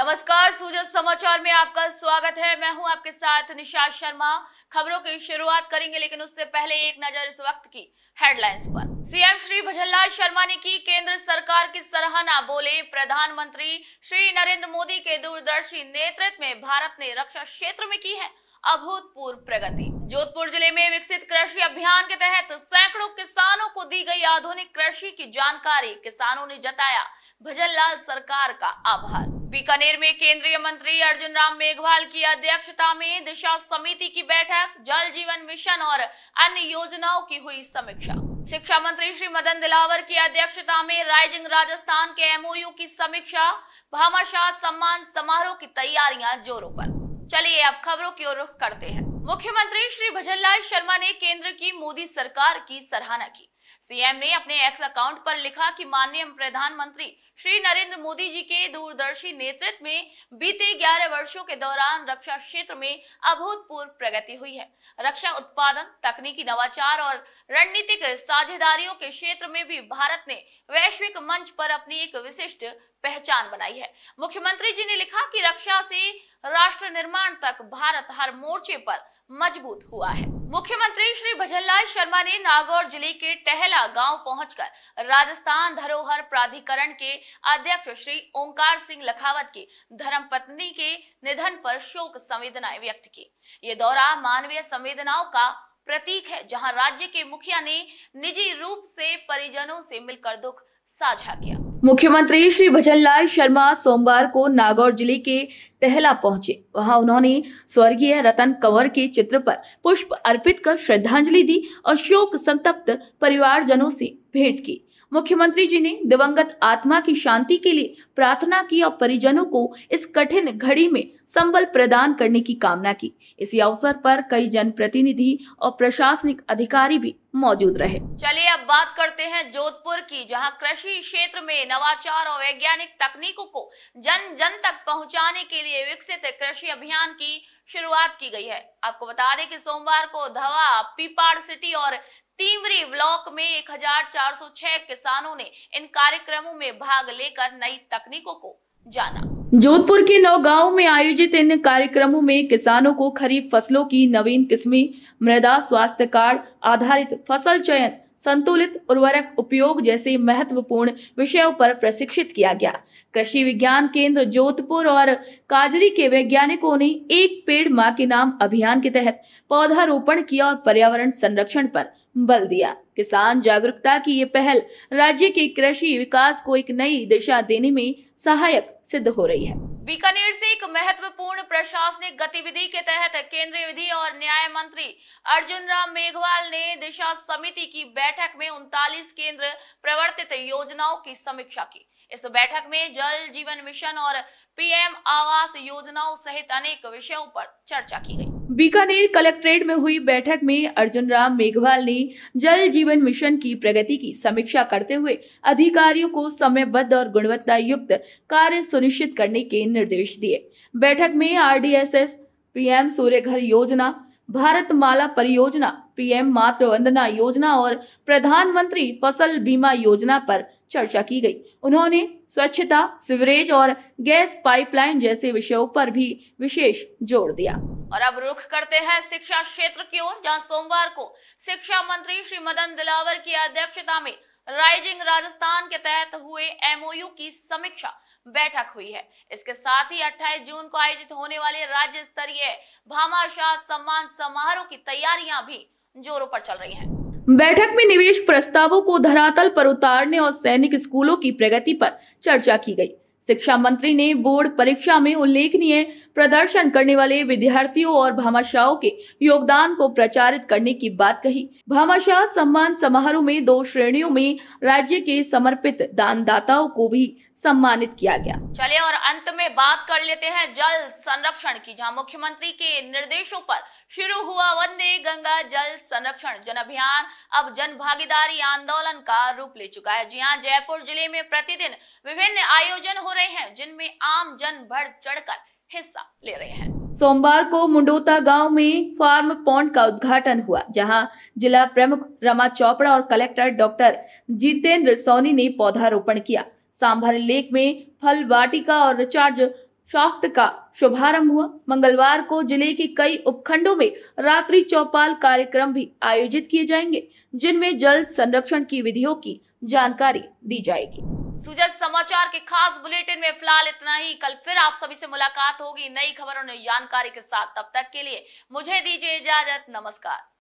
नमस्कार, सूजत समाचार में आपका स्वागत है। मैं हूं आपके साथ निशा शर्मा। खबरों की शुरुआत करेंगे, लेकिन उससे पहले एक नजर इस वक्त की हेडलाइंस पर। सीएम श्री भजनलाल शर्मा ने की केंद्र सरकार की सराहना। बोले, प्रधानमंत्री श्री नरेंद्र मोदी के दूरदर्शी नेतृत्व में भारत ने रक्षा क्षेत्र में की है अभूतपूर्व प्रगति। जोधपुर जिले में विकसित कृषि अभियान के तहत सैकड़ों किसानों को दी गई आधुनिक कृषि की जानकारी। किसानों ने जताया भजनलाल सरकार का आभार। बीकानेर में केंद्रीय मंत्री अर्जुन राम मेघवाल की अध्यक्षता में दिशा समिति की बैठक। जल जीवन मिशन और अन्य योजनाओं की हुई समीक्षा। शिक्षा मंत्री श्री मदन दिलावर की अध्यक्षता में राइजिंग राजस्थान के एमओयू की समीक्षा। भामाशाह सम्मान समारोह की तैयारियां जोरों पर। चलिए अब खबरों की ओर रुख करते हैं। मुख्यमंत्री श्री भजनलाल शर्मा ने केंद्र की मोदी सरकार की सराहना की। सीएम ने अपने एक्स अकाउंट पर लिखा कि माननीय प्रधानमंत्री श्री नरेंद्र मोदी जी के दूरदर्शी नेतृत्व में बीते 11 वर्षों के दौरान रक्षा क्षेत्र में अभूतपूर्व प्रगति हुई है। रक्षा उत्पादन, तकनीकी नवाचार और रणनीतिक साझेदारियों के क्षेत्र में भी भारत ने वैश्विक मंच पर अपनी एक विशिष्ट पहचान बनाई है। मुख्यमंत्री जी ने लिखा कि रक्षा से राष्ट्र निर्माण तक भारत हर मोर्चे पर मजबूत हुआ है। मुख्यमंत्री श्री भजनलाल शर्मा ने नागौर जिले के टहला गांव पहुंचकर राजस्थान धरोहर प्राधिकरण के अध्यक्ष श्री ओंकार सिंह लखावत की धर्मपत्नी के निधन पर शोक संवेदनाएं व्यक्त की। ये दौरा मानवीय संवेदनाओं का प्रतीक है, जहां राज्य के मुखिया ने निजी रूप से परिजनों से मिलकर दुख साझा किया। मुख्यमंत्री श्री भजनलाल शर्मा सोमवार को नागौर जिले के टहला पहुंचे। वहां उन्होंने स्वर्गीय रतन कंवर के चित्र पर पुष्प अर्पित कर श्रद्धांजलि दी और शोक संतप्त परिवारजनों से भेंट की। मुख्यमंत्री जी ने दिवंगत आत्मा की शांति के लिए प्रार्थना की और परिजनों को इस कठिन घड़ी में संबल प्रदान करने की कामना की। इसी अवसर पर कई जनप्रतिनिधि और प्रशासनिक अधिकारी भी मौजूद रहे। चलिए अब बात करते हैं जोधपुर की, जहां कृषि क्षेत्र में नवाचार और वैज्ञानिक तकनीकों को जन जन तक पहुंचाने के लिए विकसित कृषि अभियान की शुरुआत की गई है। आपको बता दें कि सोमवार को धवा, पीपाड़ सिटी और तीवरी ब्लॉक में 1406 किसानों ने इन कार्यक्रमों में भाग लेकर नई तकनीकों को जाना। जोधपुर के 9 गांवों में आयोजित इन कार्यक्रमों में किसानों को खरीफ फसलों की नवीन किस्में, मृदा स्वास्थ्य कार्ड आधारित फसल चयन, संतुलित उर्वरक उपयोग जैसे महत्वपूर्ण विषयों पर प्रशिक्षित किया गया। कृषि विज्ञान केंद्र जोधपुर और काजरी के वैज्ञानिकों ने एक पेड़ मां के नाम अभियान के तहत पौधारोपण किया और पर्यावरण संरक्षण पर बल दिया। किसान जागरूकता की ये पहल राज्य के कृषि विकास को एक नई दिशा देने में सहायक सिद्ध हो रही है। बीकानेर से एक महत्वपूर्ण प्रशासनिक गतिविधि के तहत केंद्रीय विधि और न्याय मंत्री अर्जुन राम मेघवाल ने दिशा समिति की बैठक में 39 केंद्र प्रवर्तित योजनाओं की समीक्षा की। इस बैठक में जल जीवन मिशन और पीएम आवास योजनाओं सहित अनेक विषयों पर चर्चा की गई। बीकानेर कलेक्ट्रेट में हुई बैठक में अर्जुन राम मेघवाल ने जल जीवन मिशन की प्रगति की समीक्षा करते हुए अधिकारियों को समयबद्ध और गुणवत्ता युक्त कार्य सुनिश्चित करने के निर्देश दिए। बैठक में आरडीएसएस, पीएम सूर्य घर योजना, भारत माला परियोजना, पीएम मातृ वंदना योजना और प्रधानमंत्री फसल बीमा योजना पर चर्चा की गई। उन्होंने स्वच्छता, सीवरेज और गैस पाइपलाइन जैसे विषयों पर भी विशेष जोर दिया। और अब रुख करते हैं शिक्षा क्षेत्र की ओर, जहां सोमवार को शिक्षा मंत्री श्री मदन दिलावर की अध्यक्षता में राइजिंग राजस्थान के तहत हुए एमओयू की समीक्षा बैठक हुई है। इसके साथ ही 28 जून को आयोजित होने वाले राज्य स्तरीय भामाशाह सम्मान समारोह की तैयारियां भी जोरों पर चल रही हैं। बैठक में निवेश प्रस्तावों को धरातल पर उतारने और सैनिक स्कूलों की प्रगति पर चर्चा की गई। शिक्षा मंत्री ने बोर्ड परीक्षा में उल्लेखनीय प्रदर्शन करने वाले विद्यार्थियों और भामाशाहों के योगदान को प्रचारित करने की बात कही। भामाशाह सम्मान समारोह में 2 श्रेणियों में राज्य के समर्पित दानदाताओं को भी सम्मानित किया गया। चलिए और अंत में बात कर लेते हैं जल संरक्षण की, जहां मुख्यमंत्री के निर्देशों पर शुरू हुआ वंदे गंगा जल संरक्षण जन अभियान अब जन भागीदारी आंदोलन का रूप ले चुका है। जी हां, जयपुर जिले में प्रतिदिन विभिन्न आयोजन हो रहे हैं, जिनमें आम जन बढ़ चढ़कर हिस्सा ले रहे हैं। सोमवार को मुंडोता गांव में फार्म पॉन्ड का उद्घाटन हुआ, जहां जिला प्रमुख रमा चोपड़ा और कलेक्टर डॉक्टर जितेंद्र सोनी ने पौधारोपण किया। सांभर लेक में फल वाटिका और रिचार्ज शाफ्ट का शुभारंभ हुआ। मंगलवार को जिले के कई उपखंडों में रात्रि चौपाल कार्यक्रम भी आयोजित किए जाएंगे, जिनमें जल संरक्षण की विधियों की जानकारी दी जाएगी। सुजस समाचार के खास बुलेटिन में फिलहाल इतना ही। कल फिर आप सभी से मुलाकात होगी नई खबरों और नई जानकारी के साथ। तब तक के लिए मुझे दीजिए इजाजत। नमस्कार।